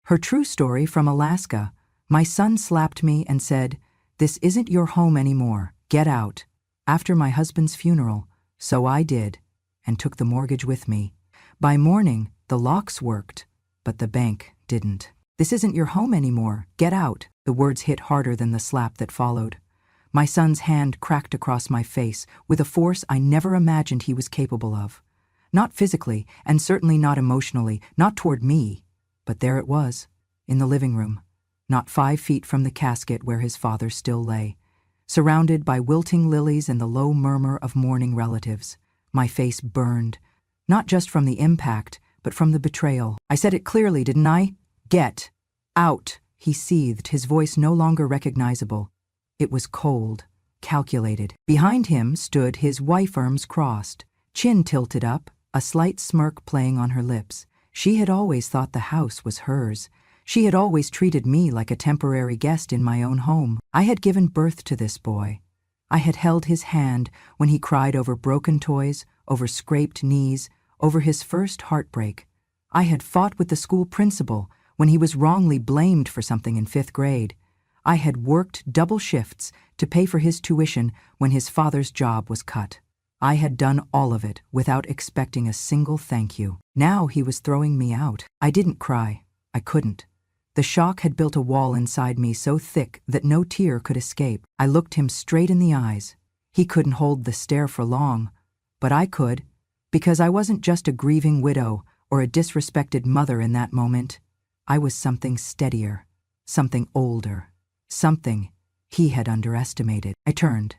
Her true story from Alaska. My son slapped me and said, "This isn't your home anymore. Get out." After my husband's funeral, so I did, and took the mortgage with me. By morning, the locks worked, but the bank didn't. "This isn't your home anymore. Get out." The words hit harder than the slap that followed. My son's hand cracked across my face with a force I never imagined he was capable of. Not physically, and certainly not emotionally, not toward me. But there it was, in the living room, not 5 feet from the casket where his father still lay, surrounded by wilting lilies and the low murmur of mourning relatives. My face burned, not just from the impact, but from the betrayal. I said it clearly, didn't I? "Get out," he seethed, his voice no longer recognizable. It was cold, calculated. Behind him stood his wife, arms crossed, chin tilted up, a slight smirk playing on her lips. She had always thought the house was hers. She had always treated me like a temporary guest in my own home. I had given birth to this boy. I had held his hand when he cried over broken toys, over scraped knees, over his first heartbreak. I had fought with the school principal when he was wrongly blamed for something in 5th grade. I had worked double shifts to pay for his tuition when his father's job was cut. I had done all of it without expecting a single thank you. Now he was throwing me out. I didn't cry. I couldn't. The shock had built a wall inside me so thick that no tear could escape. I looked him straight in the eyes. He couldn't hold the stare for long, but I could, because I wasn't just a grieving widow or a disrespected mother in that moment. I was something steadier, something older, something he had underestimated. I turned.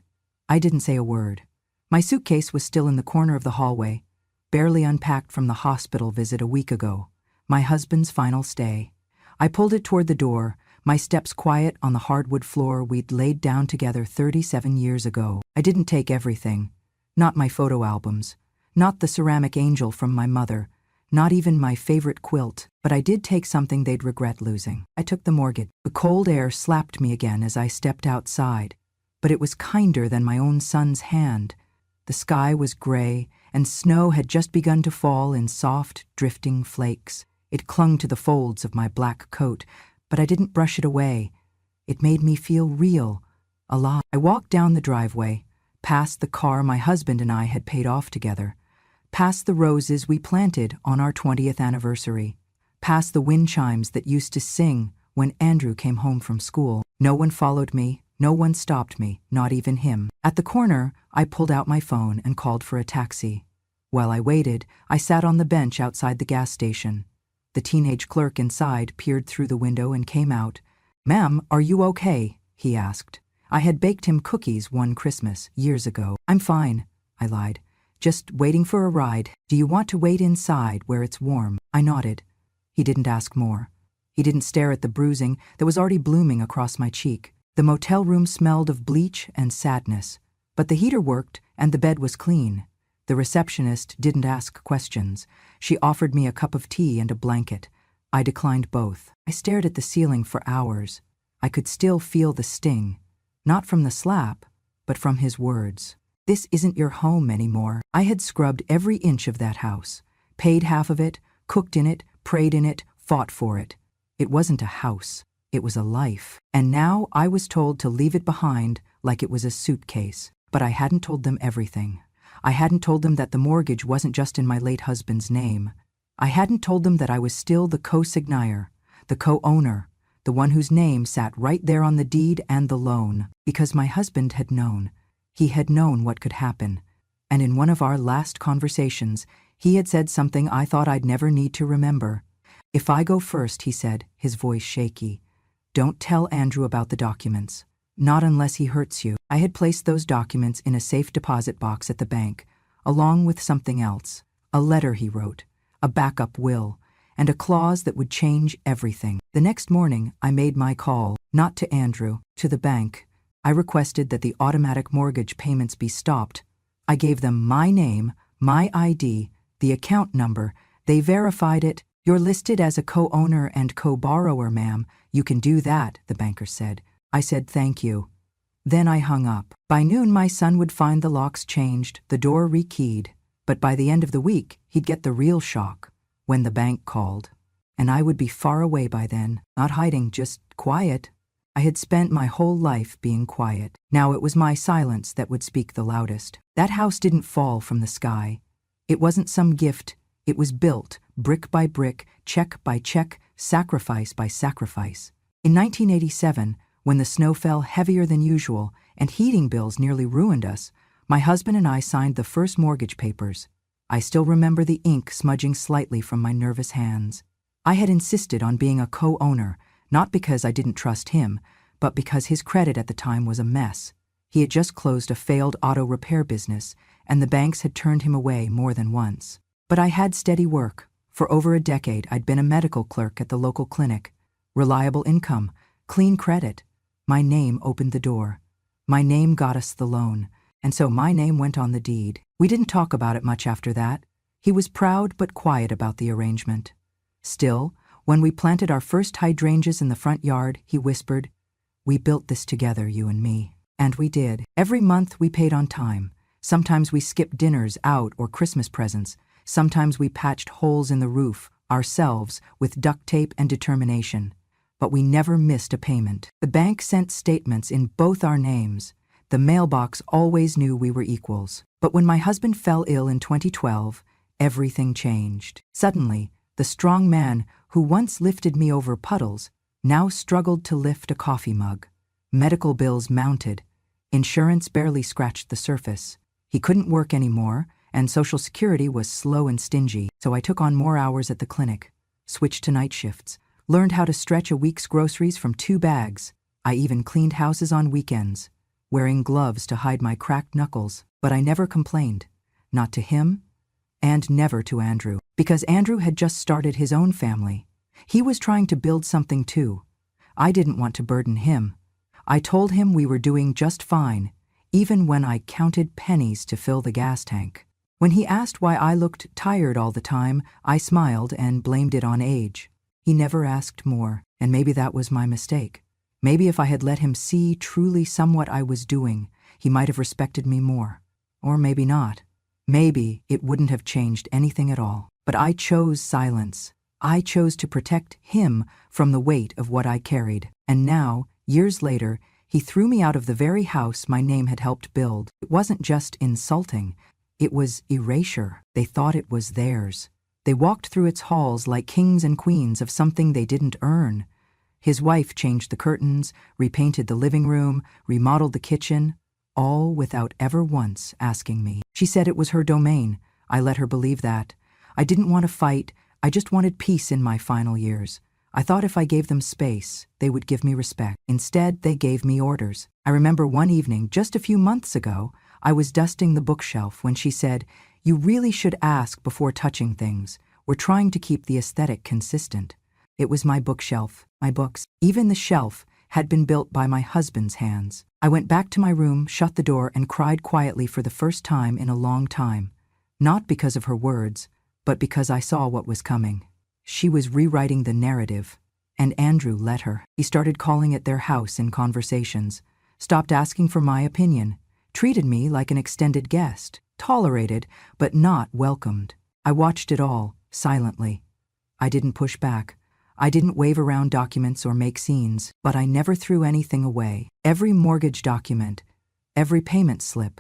I didn't say a word. My suitcase was still in the corner of the hallway, barely unpacked from the hospital visit a week ago, my husband's final stay. I pulled it toward the door, my steps quiet on the hardwood floor we'd laid down together 37 years ago. I didn't take everything. Not my photo albums, not the ceramic angel from my mother, not even my favorite quilt, but I did take something they'd regret losing. I took the mortgage. The cold air slapped me again as I stepped outside, but it was kinder than my own son's hand. The sky was gray, and snow had just begun to fall in soft, drifting flakes. It clung to the folds of my black coat, but I didn't brush it away. It made me feel real, alive. I walked down the driveway, past the car my husband and I had paid off together, past the roses we planted on our 20th anniversary, past the wind chimes that used to sing when Andrew came home from school. No one followed me. No one stopped me, not even him. At the corner, I pulled out my phone and called for a taxi. While I waited, I sat on the bench outside the gas station. The teenage clerk inside peered through the window and came out. "Ma'am, are you okay?" he asked. I had baked him cookies one Christmas, years ago. "I'm fine," I lied. "Just waiting for a ride. Do you want to wait inside where it's warm?" I nodded. He didn't ask more. He didn't stare at the bruising that was already blooming across my cheek. The motel room smelled of bleach and sadness, but the heater worked and the bed was clean. The receptionist didn't ask questions. She offered me a cup of tea and a blanket. I declined both. I stared at the ceiling for hours. I could still feel the sting, not from the slap, but from his words. "This isn't your home anymore." I had scrubbed every inch of that house, paid half of it, cooked in it, prayed in it, fought for it. It wasn't a house. It was a life. And now I was told to leave it behind like it was a suitcase. But I hadn't told them everything. I hadn't told them that the mortgage wasn't just in my late husband's name. I hadn't told them that I was still the co-signier, the co-owner, the one whose name sat right there on the deed and the loan. Because my husband had known. He had known what could happen. And in one of our last conversations, he had said something I thought I'd never need to remember. "If I go first," he said, his voice shaky, "don't tell Andrew about the documents. Not unless he hurts you." I had placed those documents in a safe deposit box at the bank, along with something else. A letter he wrote, a backup will, and a clause that would change everything. The next morning, I made my call, not to Andrew, to the bank. I requested that the automatic mortgage payments be stopped. I gave them my name, my ID, the account number. They verified it. "You're listed as a co-owner and co-borrower, ma'am. You can do that," the banker said. I said thank you. Then I hung up. By noon, my son would find the locks changed, the door rekeyed. But by the end of the week, he'd get the real shock when the bank called. and I would be far away by then, not hiding, just quiet. I had spent my whole life being quiet. Now it was my silence that would speak the loudest. That house didn't fall from the sky. It wasn't some gift. It was built, brick by brick, check by check, sacrifice by sacrifice. In 1987, when the snow fell heavier than usual and heating bills nearly ruined us, my husband and I signed the first mortgage papers. I still remember the ink smudging slightly from my nervous hands. I had insisted on being a co-owner, not because I didn't trust him, but because his credit at the time was a mess. He had just closed a failed auto repair business, and the banks had turned him away more than once. But I had steady work. For over a decade, I'd been a medical clerk at the local clinic. Reliable income, clean credit. My name opened the door. My name got us the loan, and so my name went on the deed. We didn't talk about it much after that. He was proud but quiet about the arrangement. Still, when we planted our first hydrangeas in the front yard, he whispered, "We built this together, you and me." And we did. Every month we paid on time. Sometimes we skipped dinners out or Christmas presents. Sometimes we patched holes in the roof, ourselves, with duct tape and determination. But we never missed a payment. The bank sent statements in both our names. The mailbox always knew we were equals. But when my husband fell ill in 2012, everything changed. Suddenly, the strong man who once lifted me over puddles now struggled to lift a coffee mug. Medical bills mounted. Insurance barely scratched the surface. He couldn't work anymore, and Social Security was slow and stingy, so I took on more hours at the clinic, switched to night shifts, learned how to stretch a week's groceries from 2 bags. I even cleaned houses on weekends, wearing gloves to hide my cracked knuckles. But I never complained. Not to him, and never to Andrew. Because Andrew had just started his own family. He was trying to build something too. I didn't want to burden him. I told him we were doing just fine, even when I counted pennies to fill the gas tank. When he asked why I looked tired all the time, I smiled and blamed it on age. He never asked more, and maybe that was my mistake. Maybe if I had let him see truly somewhat I was doing, he might have respected me more. Or maybe not. Maybe it wouldn't have changed anything at all. But I chose silence. I chose to protect him from the weight of what I carried. And now, years later, he threw me out of the very house my name had helped build. It wasn't just insulting. It was erasure. They thought it was theirs. They walked through its halls like kings and queens of something they didn't earn. His wife changed the curtains, repainted the living room, remodeled the kitchen, all without ever once asking me. She said it was her domain. I let her believe that. I didn't want to fight. I just wanted peace in my final years. I thought if I gave them space, they would give me respect. Instead, they gave me orders. I remember one evening, just a few months ago, I was dusting the bookshelf when she said, "You really should ask before touching things. We're trying to keep the aesthetic consistent." It was my bookshelf, my books. Even the shelf had been built by my husband's hands. I went back to my room, shut the door, and cried quietly for the first time in a long time. Not because of her words, but because I saw what was coming. She was rewriting the narrative, and Andrew let her. He started calling it their house in conversations, stopped asking for my opinion, treated me like an extended guest, tolerated but not welcomed. I watched it all, silently. I didn't push back. I didn't wave around documents or make scenes, but I never threw anything away. Every mortgage document, every payment slip,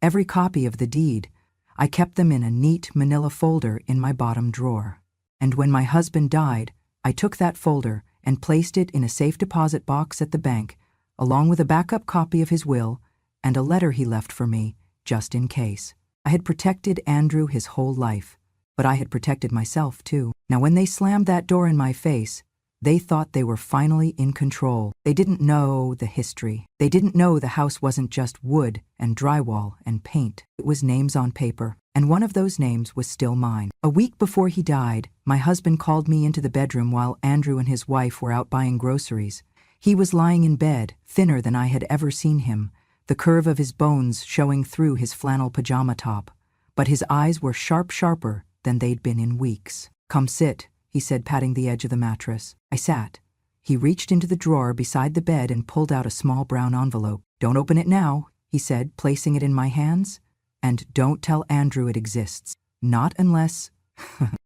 every copy of the deed, I kept them in a neat manila folder in my bottom drawer. And when my husband died, I took that folder and placed it in a safe deposit box at the bank, along with a backup copy of his will and a letter he left for me, just in case. I had protected Andrew his whole life, but I had protected myself too. Now when they slammed that door in my face, they thought they were finally in control. They didn't know the history. They didn't know the house wasn't just wood and drywall and paint. It was names on paper, and one of those names was still mine. A week before he died, my husband called me into the bedroom while Andrew and his wife were out buying groceries. He was lying in bed, thinner than I had ever seen him, the curve of his bones showing through his flannel pajama top. But his eyes were sharper than they'd been in weeks. "Come sit," he said, patting the edge of the mattress. I sat. He reached into the drawer beside the bed and pulled out a small brown envelope. "Don't open it now," he said, placing it in my hands. "And don't tell Andrew it exists. Not unless..."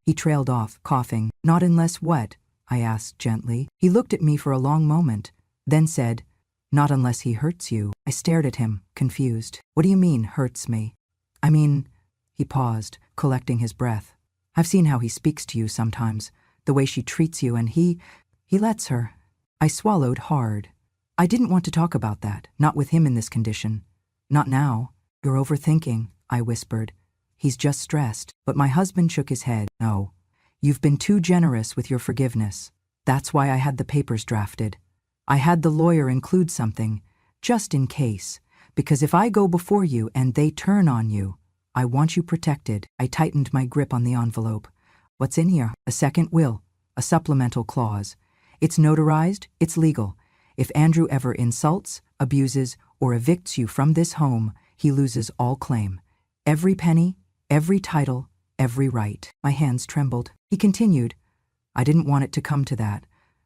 He trailed off, coughing. Not unless what? I asked gently. He looked at me for a long moment, then said, not unless he hurts you. I stared at him, confused. What do you mean, hurts me? I mean, he paused, collecting his breath. I've seen how he speaks to you sometimes, the way she treats you, and he lets her. I swallowed hard. I didn't want to talk about that, not with him in this condition. Not now. You're overthinking, I whispered. He's just stressed. But my husband shook his head. No. You've been too generous with your forgiveness. That's why I had the papers drafted. I had the lawyer include something, just in case, because if I go before you and they turn on you, I want you protected. I tightened my grip on the envelope. What's in here? A second will, a supplemental clause. It's notarized, it's legal. If Andrew ever insults, abuses, or evicts you from this home, he loses all claim. Every penny, every title, every right. My hands trembled. He continued, I didn't want it to come to that,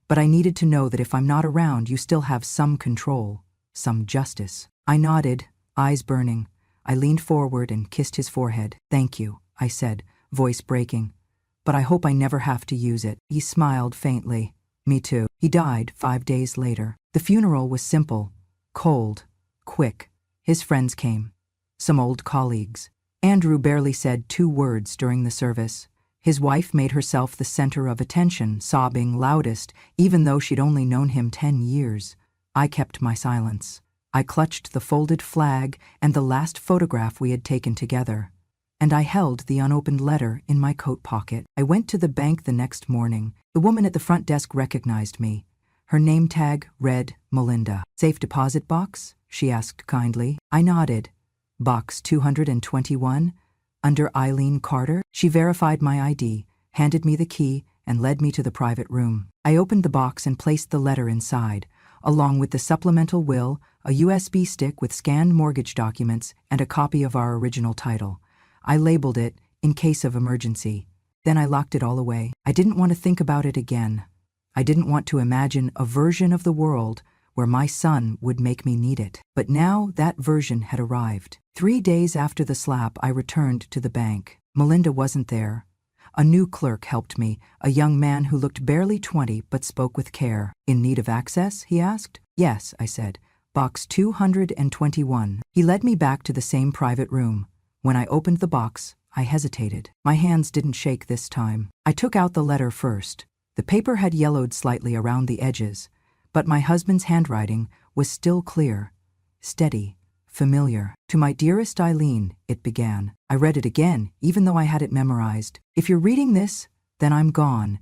but I needed to know that if I'm not around, you still have some control, some justice. I nodded, eyes burning. I leaned forward and kissed his forehead. Thank you, I said, voice breaking. But I hope I never have to use it. He smiled faintly. Me too. He died 5 days later. The funeral was simple, cold, quick. His friends came. Some old colleagues. Andrew barely said 2 words during the service. His wife made herself the center of attention, sobbing loudest, even though she'd only known him 10 years. I kept my silence. I clutched the folded flag and the last photograph we had taken together, and I held the unopened letter in my coat pocket. I went to the bank the next morning. The woman at the front desk recognized me. Her name tag read Melinda. Safe deposit box? She asked kindly. I nodded. Box 221? Under Eileen Carter? She verified my ID, handed me the key, and led me to the private room. I opened the box and placed the letter inside, along with the supplemental will, a USB stick with scanned mortgage documents, and a copy of our original title. I labeled it, in case of emergency. Then I locked it all away. I didn't want to think about it again. I didn't want to imagine a version of the world where my son would make me need it. But now that version had arrived. 3 days after the slap, I returned to the bank. Melinda wasn't there. A new clerk helped me, a young man who looked barely 20 but spoke with care. In need of access? He asked. Yes, I said. Box 221. He led me back to the same private room. When I opened the box, I hesitated. My hands didn't shake this time. I took out the letter first. The paper had yellowed slightly around the edges, but my husband's handwriting was still clear, steady, familiar. To my dearest Eileen, it began. I read it again, even though I had it memorized. If you're reading this, then I'm gone.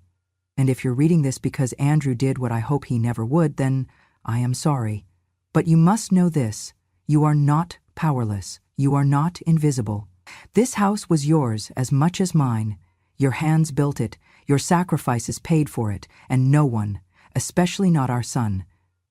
And if you're reading this because Andrew did what I hope he never would, then I am sorry. But you must know this. You are not powerless. You are not invisible. This house was yours as much as mine. Your hands built it, your sacrifices paid for it, and no one, especially not our son,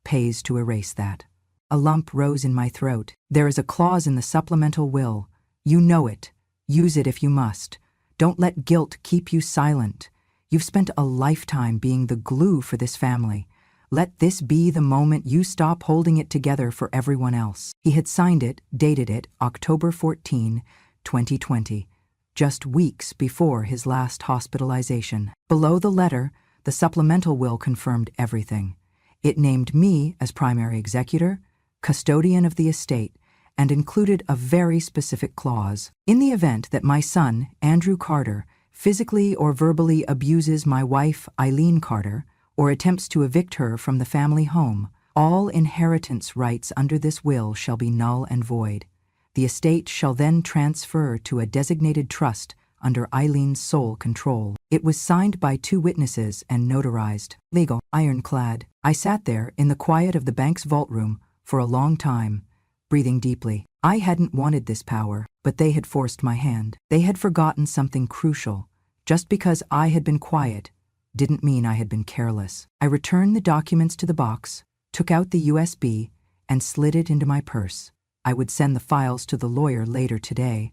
pays to erase that. A lump rose in my throat. There is a clause in the supplemental will. You know it. Use it if you must. Don't let guilt keep you silent. You've spent a lifetime being the glue for this family. Let this be the moment you stop holding it together for everyone else. He had signed it, dated it, October 14, 2020, just weeks before his last hospitalization. Below the letter, the supplemental will confirmed everything. It named me as primary executor, custodian of the estate, and included a very specific clause. In the event that my son, Andrew Carter, physically or verbally abuses my wife, Eileen Carter, or attempts to evict her from the family home, all inheritance rights under this will shall be null and void. The estate shall then transfer to a designated trust under Eileen's sole control. It was signed by 2 witnesses and notarized. Legal, ironclad. I sat there in the quiet of the bank's vault room for a long time, breathing deeply. I hadn't wanted this power, but they had forced my hand. They had forgotten something crucial. Just because I had been quiet didn't mean I had been careless. I returned the documents to the box, took out the USB, and slid it into my purse. I would send the files to the lawyer later today,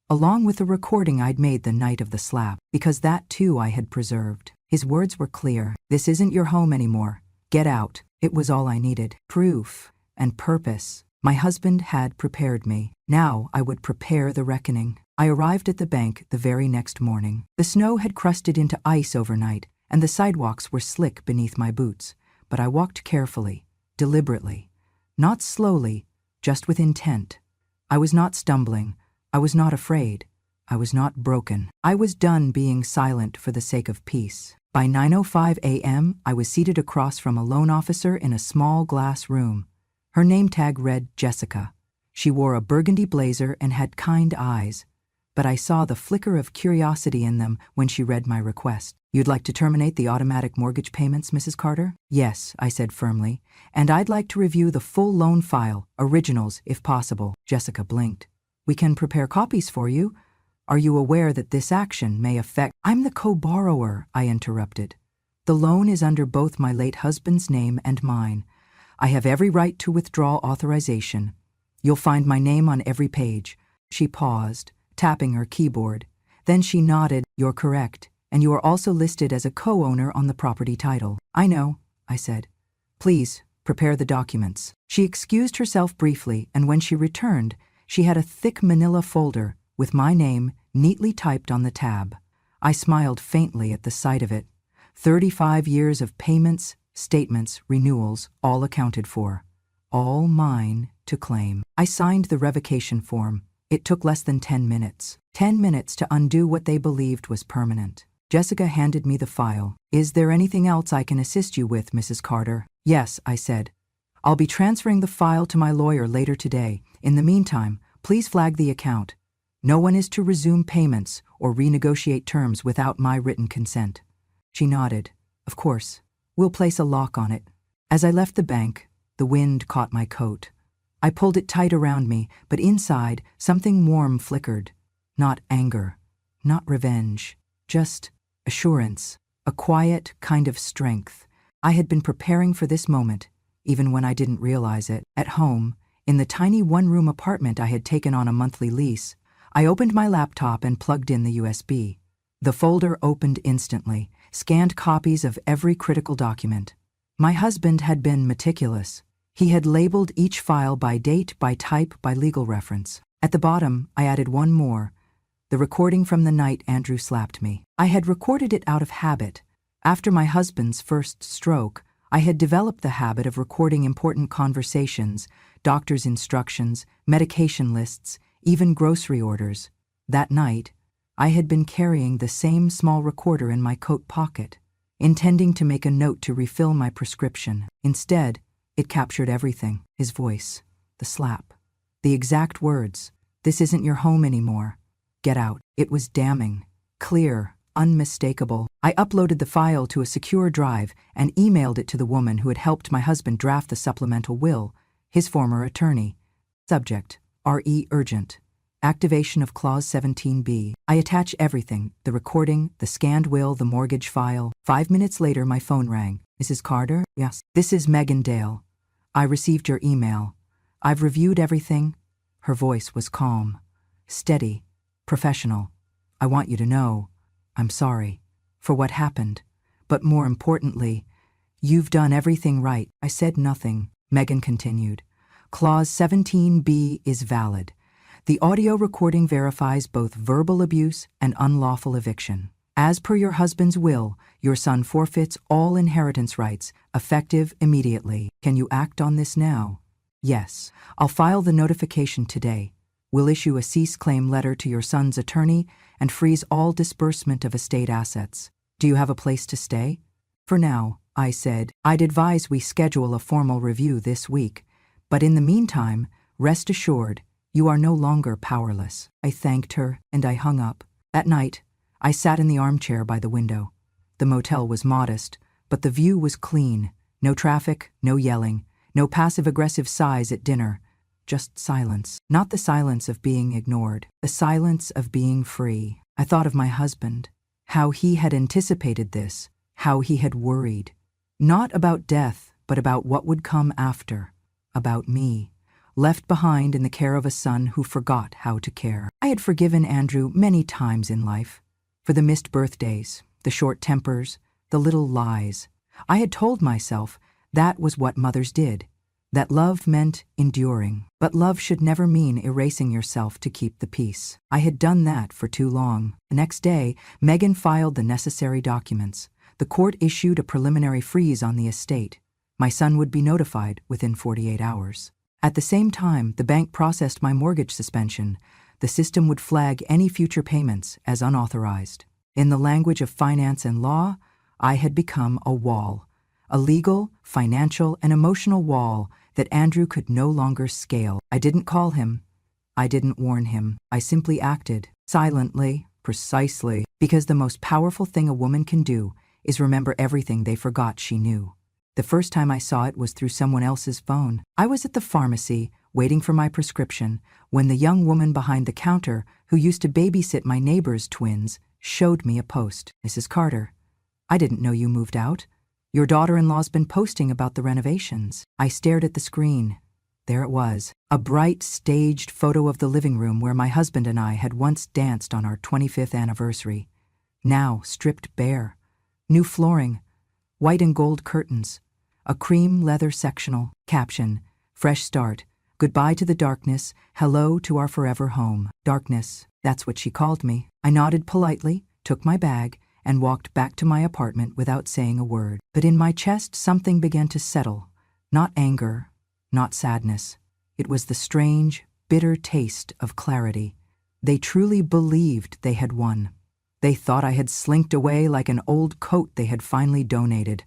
along with the recording I'd made the night of the slap, because that too I had preserved. His words were clear. This isn't your home anymore. Get out. It was all I needed. Proof and purpose. My husband had prepared me. Now I would prepare the reckoning. I arrived at the bank the very next morning. The snow had crusted into ice overnight, and the sidewalks were slick beneath my boots, but I walked carefully, deliberately, not slowly, just with intent. I was not stumbling. I was not afraid. I was not broken. I was done being silent for the sake of peace. By 9:05 a.m., I was seated across from a loan officer in a small glass room. Her name tag read Jessica. She wore a burgundy blazer and had kind eyes, but I saw the flicker of curiosity in them when she read my request. "You'd like to terminate the automatic mortgage payments, Mrs. Carter?" "Yes," I said firmly, "and I'd like to review the full loan file, originals if possible." Jessica blinked. "We can prepare copies for you. Are you aware that this action may affect—" "I'm the co-borrower," I interrupted. "The loan is under both my late husband's name and mine. I have every right to withdraw authorization. You'll find my name on every page." She paused, tapping her keyboard. Then she nodded. "You're correct, and you are also listed as a co-owner on the property title." "I know," I said. "Please, prepare the documents." She excused herself briefly, and when she returned, she had a thick manila folder with my name neatly typed on the tab. I smiled faintly at the sight of it. 35 years of payments, statements, renewals, all accounted for. All mine to claim. I signed the revocation form. It took less than 10 minutes. 10 minutes to undo what they believed was permanent. Jessica handed me the file. "Is there anything else I can assist you with, Mrs. Carter?" "Yes," I said. "I'll be transferring the file to my lawyer later today. In the meantime, please flag the account. No one is to resume payments or renegotiate terms without my written consent." She nodded. "Of course. We'll place a lock on it." As I left the bank, the wind caught my coat. I pulled it tight around me, but inside, something warm flickered. Not anger, not revenge, just assurance, a quiet kind of strength. I had been preparing for this moment, even when I didn't realize it. At home, in the tiny one-room apartment I had taken on a monthly lease, I opened my laptop and plugged in the USB. The folder opened instantly, scanned copies of every critical document. My husband had been meticulous. He had labeled each file by date, by type, by legal reference. At the bottom, I added one more, the recording from the night Andrew slapped me. I had recorded it out of habit. After my husband's first stroke, I had developed the habit of recording important conversations, doctor's instructions, medication lists, even grocery orders. That night, I had been carrying the same small recorder in my coat pocket, intending to make a note to refill my prescription. Instead, it captured everything: his voice, the slap, the exact words, "This isn't your home anymore. Get out." It was damning, clear, unmistakable. I uploaded the file to a secure drive and emailed it to the woman who had helped my husband draft the supplemental will, his former attorney. Subject: RE urgent. Activation of Clause 17B. I attach everything: the recording, the scanned will, the mortgage file. 5 minutes later, my phone rang. "Mrs. Carter?" "Yes." "This is Megan Dale. I received your email. I've reviewed everything." Her voice was calm, steady, professional. "I want you to know, I'm sorry for what happened, but more importantly, you've done everything right." I said nothing. Megan continued. "Clause 17B is valid. The audio recording verifies both verbal abuse and unlawful eviction. As per your husband's will, your son forfeits all inheritance rights, effective immediately. Can you act on this now?" "Yes. I'll file the notification today. We'll issue a cease claim letter to your son's attorney and freeze all disbursement of estate assets. Do you have a place to stay?" "For now," I said. "I'd advise we schedule a formal review this week. But in the meantime, rest assured, you are no longer powerless." I thanked her, and I hung up. That night, I sat in the armchair by the window. The motel was modest, but the view was clean. No traffic, no yelling, no passive-aggressive sighs at dinner. Just silence. Not the silence of being ignored, the silence of being free. I thought of my husband, how he had anticipated this, how he had worried. Not about death, but about what would come after. About me, left behind in the care of a son who forgot how to care. I had forgiven Andrew many times in life, for the missed birthdays, the short tempers, the little lies. I had told myself that was what mothers did. that love meant enduring. But love should never mean erasing yourself to keep the peace. I had done that for too long. The next day, Megan filed the necessary documents. The court issued a preliminary freeze on the estate. My son would be notified within 48 hours. At the same time, the bank processed my mortgage suspension. The system would flag any future payments as unauthorized. In the language of finance and law, I had become a wall. A legal, financial, and emotional wall that Andrew could no longer scale. I didn't call him. I didn't warn him. I simply acted, silently, precisely, because the most powerful thing a woman can do is remember everything they forgot she knew. The first time I saw it was through someone else's phone. I was at the pharmacy, waiting for my prescription, when the young woman behind the counter, who used to babysit my neighbor's twins, showed me a post. "Mrs. Carter, I didn't know you moved out. Your daughter-in-law's been posting about the renovations." I stared at the screen. There it was, a bright, staged photo of the living room where my husband and I had once danced on our 25th anniversary. Now stripped bare. New flooring, white and gold curtains, a cream leather sectional, caption, "Fresh start, goodbye to the darkness, hello to our forever home." Darkness, that's what she called me. I nodded politely, took my bag, and walked back to my apartment without saying a word. But in my chest something began to settle. Not anger, not sadness. It was the strange, bitter taste of clarity. They truly believed they had won. They thought I had slinked away like an old coat they had finally donated.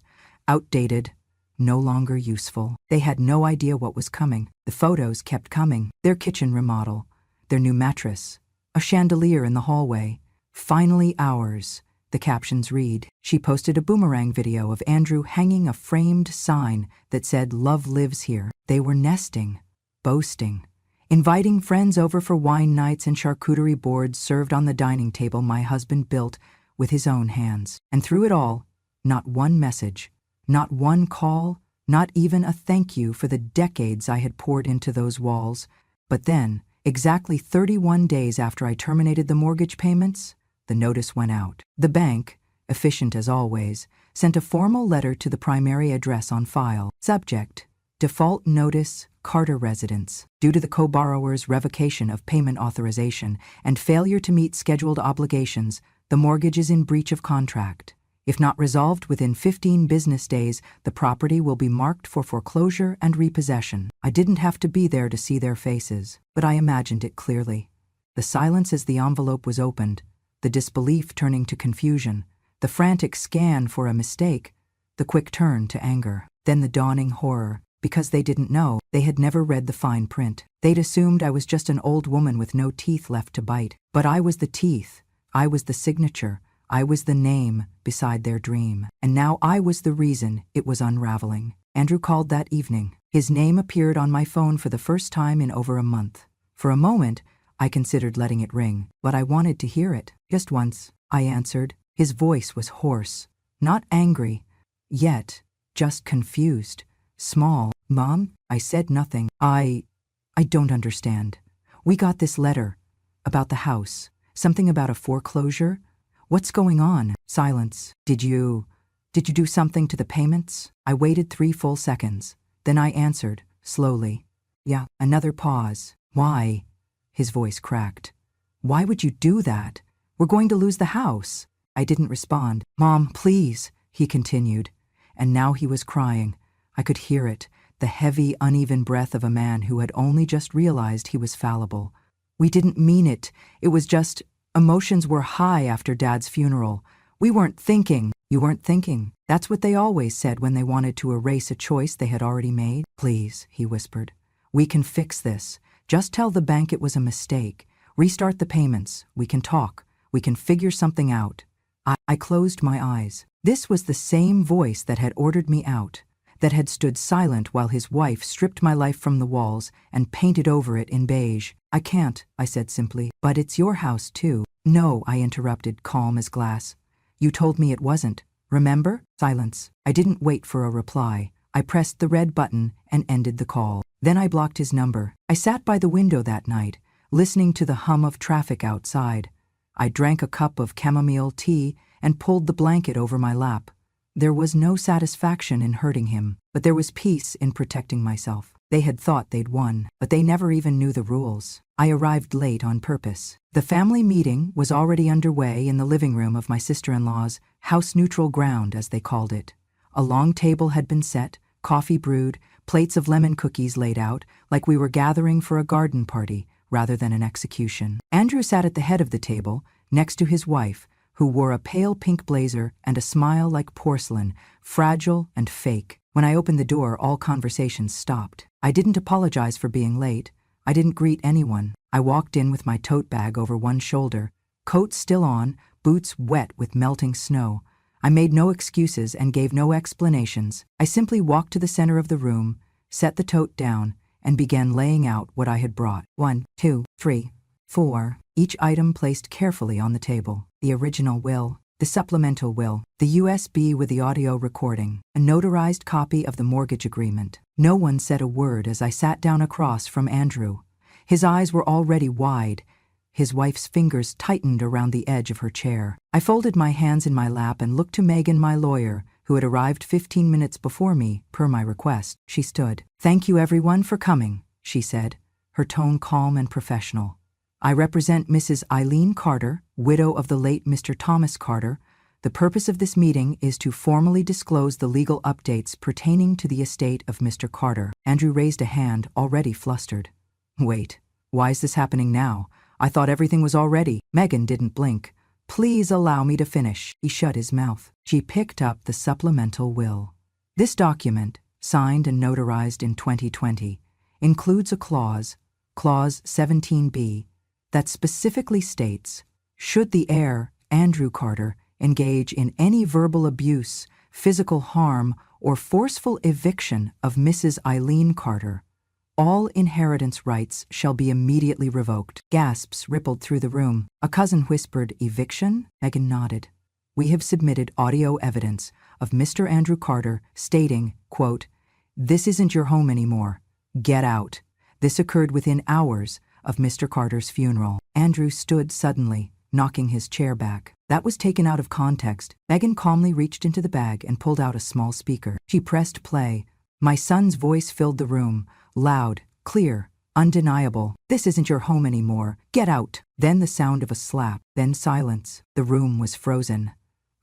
Outdated, no longer useful. They had no idea what was coming. The photos kept coming. Their kitchen remodel, their new mattress, a chandelier in the hallway. Finally ours. The captions read. She posted a boomerang video of Andrew hanging a framed sign that said, "Love lives here." They were nesting, boasting, inviting friends over for wine nights and charcuterie boards served on the dining table my husband built with his own hands. And through it all, not one message, not one call, not even a thank you for the decades I had poured into those walls. But then, exactly 31 days after I terminated the mortgage payments, the notice went out. The bank, efficient as always, sent a formal letter to the primary address on file. Subject: Default Notice, Carter Residence. Due to the co-borrower's revocation of payment authorization and failure to meet scheduled obligations, the mortgage is in breach of contract. If not resolved within 15 business days, the property will be marked for foreclosure and repossession. I didn't have to be there to see their faces, but I imagined it clearly. The silence as the envelope was opened, the disbelief turning to confusion, the frantic scan for a mistake, the quick turn to anger, then the dawning horror. Because they didn't know, they had never read the fine print. They'd assumed I was just an old woman with no teeth left to bite. But I was the teeth, I was the signature, I was the name beside their dream. And now I was the reason it was unraveling. Andrew called that evening. His name appeared on my phone for the first time in over a month. For a moment, I considered letting it ring, but I wanted to hear it. Just once, I answered. His voice was hoarse, not angry, yet just confused, small. "Mom?" I said nothing. I don't understand. We got this letter about the house, something about a foreclosure. What's going on?" Silence. Did you do something to the payments?" I waited 3 full seconds. Then I answered, slowly. "Yeah." Another pause. "Why?" His voice cracked. "Why would you do that? We're going to lose the house." I didn't respond. "Mom, please," he continued. And now he was crying. I could hear it, the heavy, uneven breath of a man who had only just realized he was fallible. "We didn't mean it. It was just, emotions were high after Dad's funeral. We weren't thinking." "You weren't thinking." That's what they always said when they wanted to erase a choice they had already made. "Please," he whispered. "We can fix this. Just tell the bank it was a mistake. Restart the payments. We can talk. We can figure something out." I closed my eyes. This was the same voice that had ordered me out, that had stood silent while his wife stripped my life from the walls and painted over it in beige. "I can't," I said simply. "But it's your house, too." "No," I interrupted, calm as glass. "You told me it wasn't. Remember?" Silence. I didn't wait for a reply. I pressed the red button and ended the call. Then I blocked his number. I sat by the window that night, listening to the hum of traffic outside. I drank a cup of chamomile tea and pulled the blanket over my lap. There was no satisfaction in hurting him, but there was peace in protecting myself. They had thought they'd won, but they never even knew the rules. I arrived late on purpose. The family meeting was already underway in the living room of my sister-in-law's house-neutral ground, as they called it. A long table had been set, coffee brewed, plates of lemon cookies laid out, like we were gathering for a garden party rather than an execution. Andrew sat at the head of the table, next to his wife, who wore a pale pink blazer and a smile like porcelain, fragile and fake. When I opened the door, all conversations stopped. I didn't apologize for being late. I didn't greet anyone. I walked in with my tote bag over one shoulder, coat still on, boots wet with melting snow. I made no excuses and gave no explanations. I simply walked to the center of the room, set the tote down, and began laying out what I had brought. 1, 2, 3, 4. Each item placed carefully on the table. The original will, the supplemental will, the USB with the audio recording, a notarized copy of the mortgage agreement. No one said a word as I sat down across from Andrew. His eyes were already wide. His wife's fingers tightened around the edge of her chair. I folded my hands in my lap and looked to Megan, my lawyer, who had arrived 15 minutes before me, per my request. She stood. "Thank you everyone for coming," she said, her tone calm and professional. "I represent Mrs. Eileen Carter, widow of the late Mr. Thomas Carter. The purpose of this meeting is to formally disclose the legal updates pertaining to the estate of Mr. Carter." Andrew raised a hand, already flustered. "Wait, why is this happening now? I thought everything was all ready." Megan didn't blink. "Please allow me to finish." He shut his mouth. She picked up the supplemental will. This document, signed and notarized in 2020, includes a clause, Clause 17B, that specifically states, should the heir, Andrew Carter, engage in any verbal abuse, physical harm, or forceful eviction of Mrs. Eileen Carter, all inheritance rights shall be immediately revoked. Gasps rippled through the room. A cousin whispered, "Eviction?" Megan nodded. "We have submitted audio evidence of Mr. Andrew Carter stating, quote, 'This isn't your home anymore. Get out.' This occurred within hours of Mr. Carter's funeral." Andrew stood suddenly, knocking his chair back. That was taken out of context. Megan calmly reached into the bag and pulled out a small speaker. She pressed play. My son's voice filled the room, loud, clear, undeniable. "This isn't your home anymore. Get out." Then the sound of a slap, then silence. The room was frozen.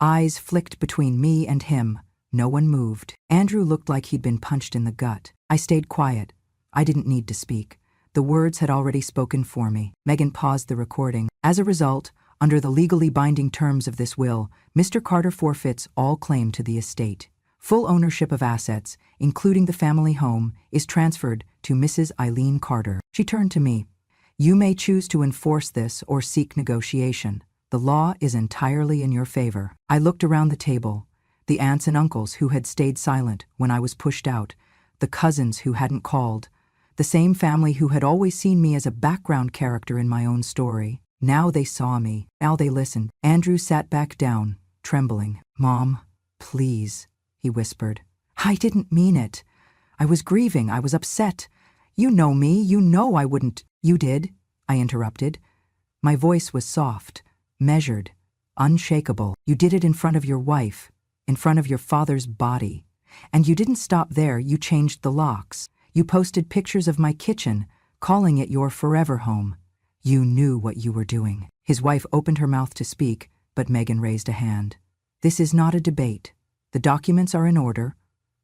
Eyes flicked between me and him. No one moved. Andrew looked like he'd been punched in the gut. I stayed quiet. I didn't need to speak. The words had already spoken for me. Megan paused the recording. "As a result, under the legally binding terms of this will, Mr. Carter forfeits all claim to the estate. Full ownership of assets, including the family home, is transferred to Mrs. Eileen Carter." She turned to me. "You may choose to enforce this or seek negotiation. The law is entirely in your favor." I looked around the table. The aunts and uncles who had stayed silent when I was pushed out, the cousins who hadn't called, the same family who had always seen me as a background character in my own story. Now they saw me. Now they listened. Andrew sat back down, trembling. "Mom, please," he whispered. "I didn't mean it. I was grieving. I was upset. You know me. You know I wouldn't." "You did," I interrupted. My voice was soft, measured, unshakable. "You did it in front of your wife, in front of your father's body. And you didn't stop there. You changed the locks. You posted pictures of my kitchen, calling it your forever home. You knew what you were doing." His wife opened her mouth to speak, but Megan raised a hand. "This is not a debate. The documents are in order.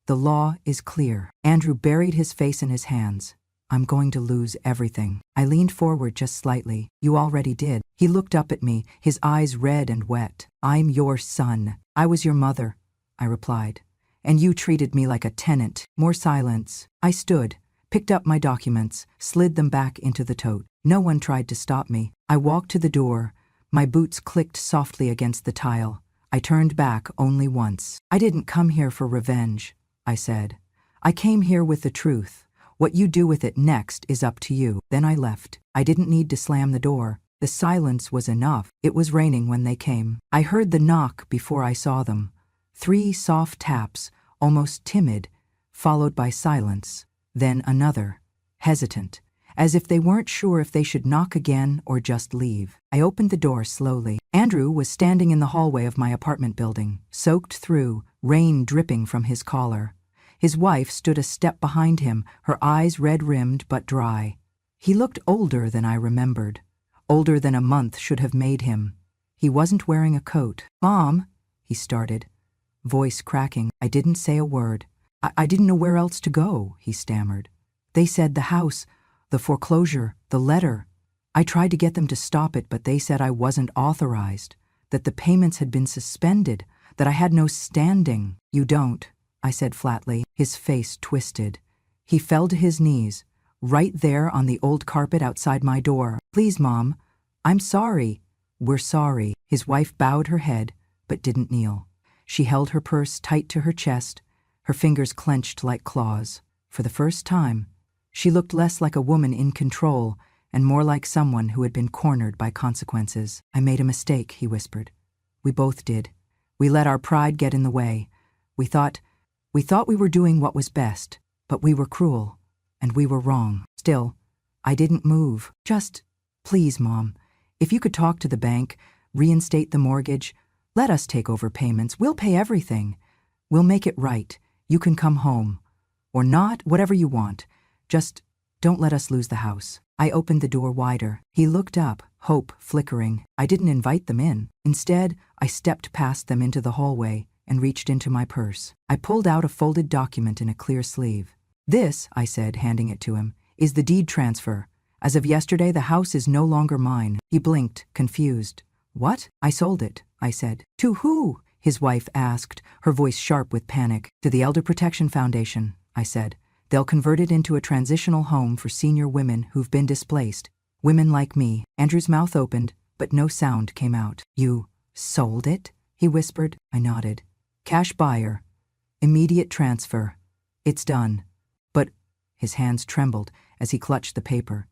The law is clear." Andrew buried his face in his hands. "I'm going to lose everything." I leaned forward just slightly. "You already did." He looked up at me, his eyes red and wet. "I'm your son." "I was your mother," I replied. "And you treated me like a tenant." More silence. I stood, picked up my documents, slid them back into the tote. No one tried to stop me. I walked to the door. My boots clicked softly against the tile. I turned back only once. "I didn't come here for revenge," I said. "I came here with the truth. What you do with it next is up to you." Then I left. I didn't need to slam the door. The silence was enough. It was raining when they came. I heard the knock before I saw them. 3 soft taps, almost timid, followed by silence. Then another, hesitant, as if they weren't sure if they should knock again or just leave. I opened the door slowly. Andrew was standing in the hallway of my apartment building, soaked through, rain dripping from his collar. His wife stood a step behind him, her eyes red-rimmed but dry. He looked older than I remembered, older than a month should have made him. He wasn't wearing a coat. "Mom," he started, voice cracking. I didn't say a word. I didn't know where else to go, he stammered. "They said the house, the foreclosure, the letter. I tried to get them to stop it, but they said I wasn't authorized, that the payments had been suspended, that I had no standing." "You don't," I said flatly. His face twisted. He fell to his knees, right there on the old carpet outside my door. "Please, Mom, I'm sorry." "We're sorry." His wife bowed her head, but didn't kneel. She held her purse tight to her chest, her fingers clenched like claws. For the first time, she looked less like a woman in control and more like someone who had been cornered by consequences. "I made a mistake," he whispered. "We both did. We let our pride get in the way. We thought we were doing what was best, but we were cruel, and we were wrong." Still, I didn't move. "Just, please, Mom, if you could talk to the bank, reinstate the mortgage, let us take over payments. We'll pay everything. We'll make it right. You can come home. Or not, whatever you want. Just don't let us lose the house." I opened the door wider. He looked up, hope flickering. I didn't invite them in. Instead, I stepped past them into the hallway and reached into my purse. I pulled out a folded document in a clear sleeve. "This," I said, handing it to him, "is the deed transfer. As of yesterday, the house is no longer mine." He blinked, confused. "What?" "I sold it," I said. "To who?" his wife asked, her voice sharp with panic. "To the Elder Protection Foundation," I said. "They'll convert it into a transitional home for senior women who've been displaced. Women like me." Andrew's mouth opened, but no sound came out. "You sold it?" he whispered. I nodded. "Cash buyer. Immediate transfer. It's done." "But," his hands trembled as he clutched the paper.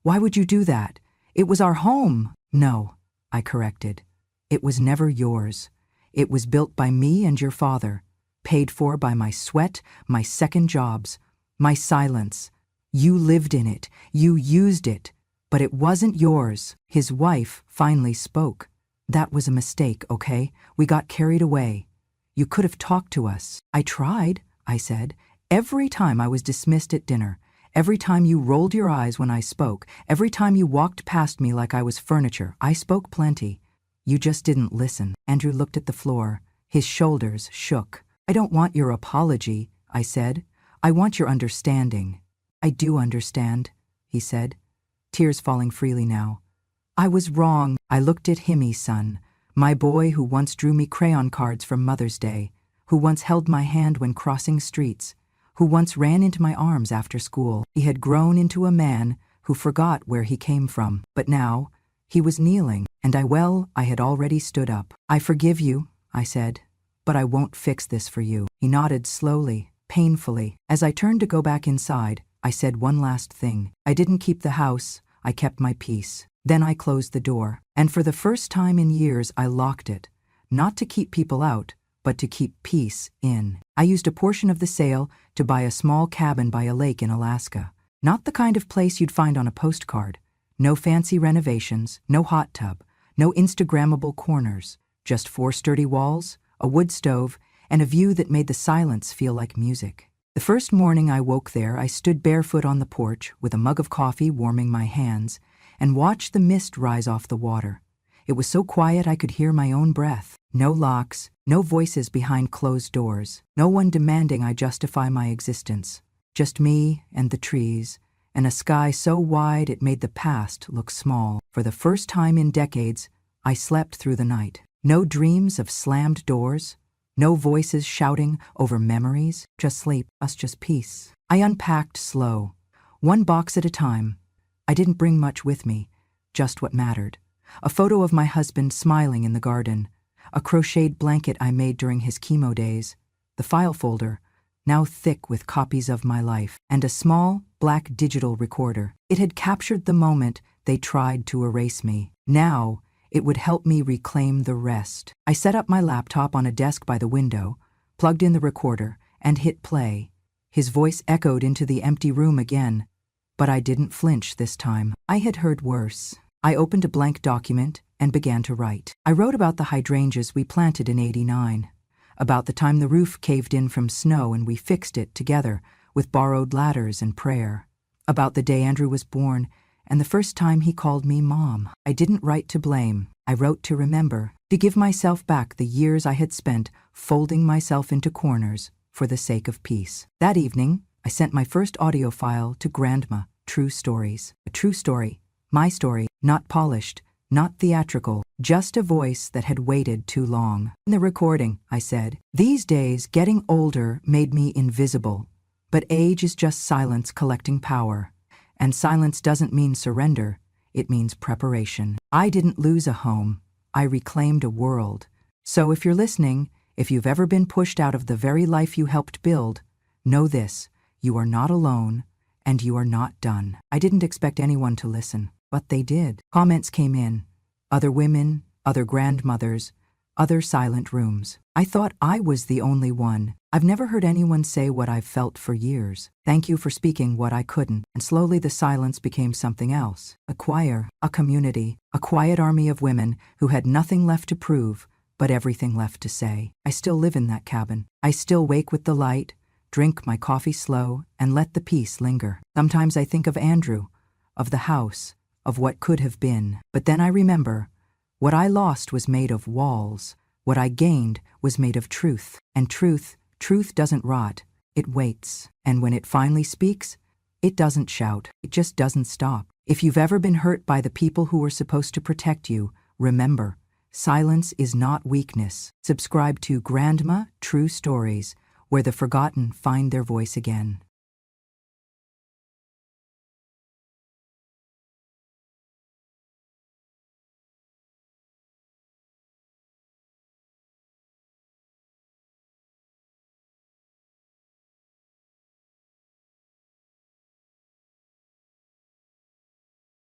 "Why would you do that? It was our home." "No," I corrected. "It was never yours. It was built by me and your father, paid for by my sweat, my second jobs, my silence. You lived in it, you used it, but it wasn't yours." His wife finally spoke. "That was a mistake, okay? We got carried away. You could have talked to us." "I tried," I said. "Every time I was dismissed at dinner, every time you rolled your eyes when I spoke, every time you walked past me like I was furniture, I spoke plenty. You just didn't listen." Andrew looked at the floor. His shoulders shook. "I don't want your apology," I said. "I want your understanding." "I do understand," he said, tears falling freely now. "I was wrong." I looked at Himmy, son, my boy who once drew me crayon cards from Mother's Day, who once held my hand when crossing streets, who once ran into my arms after school. He had grown into a man who forgot where he came from, but now he was kneeling, and I had already stood up. "I forgive you," I said, "but I won't fix this for you." He nodded slowly, painfully. As I turned to go back inside, I said one last thing. "I didn't keep the house, I kept my peace." Then I closed the door, and for the first time in years I locked it, not to keep people out, but to keep peace in. I used a portion of the sale to buy a small cabin by a lake in Alaska. Not the kind of place you'd find on a postcard. No fancy renovations, no hot tub, no Instagrammable corners, just 4 sturdy walls, a wood stove, and a view that made the silence feel like music. The first morning I woke there, I stood barefoot on the porch with a mug of coffee warming my hands and watched the mist rise off the water. It was so quiet I could hear my own breath. No locks, no voices behind closed doors, no one demanding I justify my existence. Just me and the trees, and a sky so wide it made the past look small. For the first time in decades, I slept through the night. No dreams of slammed doors, no voices shouting over memories, just sleep, just peace. I unpacked slow, one box at a time. I didn't bring much with me, just what mattered. A photo of my husband smiling in the garden, a crocheted blanket I made during his chemo days, the file folder, now thick with copies of my life, and a small, black digital recorder. It had captured the moment they tried to erase me. Now, it would help me reclaim the rest. I set up my laptop on a desk by the window, plugged in the recorder, and hit play. His voice echoed into the empty room again. But I didn't flinch this time. I had heard worse. I opened a blank document and began to write. I wrote about the hydrangeas we planted in '89, about the time the roof caved in from snow and we fixed it together with borrowed ladders and prayer, about the day Andrew was born and the first time he called me Mom. I didn't write to blame. I wrote to remember, to give myself back the years I had spent folding myself into corners for the sake of peace. That evening, I sent my first audio file to Grandma, True Stories. A true story, my story, not polished, not theatrical, just a voice that had waited too long. In the recording, I said, "These days, getting older made me invisible, but age is just silence collecting power. And silence doesn't mean surrender, it means preparation. I didn't lose a home, I reclaimed a world. So if you're listening, if you've ever been pushed out of the very life you helped build, know this, you are not alone, and you are not done." I didn't expect anyone to listen, but they did. Comments came in. Other women, other grandmothers, other silent rooms. I thought I was the only one. I've never heard anyone say what I've felt for years. Thank you for speaking what I couldn't. And slowly the silence became something else. A choir, a community, a quiet army of women who had nothing left to prove, but everything left to say. I still live in that cabin. I still wake with the light, drink my coffee slow, and let the peace linger. Sometimes I think of Andrew, of the house, of what could have been. But then I remember, what I lost was made of walls. What I gained was made of truth. And truth doesn't rot. It waits. And when it finally speaks, it doesn't shout. It just doesn't stop. If you've ever been hurt by the people who were supposed to protect you, remember, silence is not weakness. Subscribe to Grandma True Stories, where the forgotten find their voice again.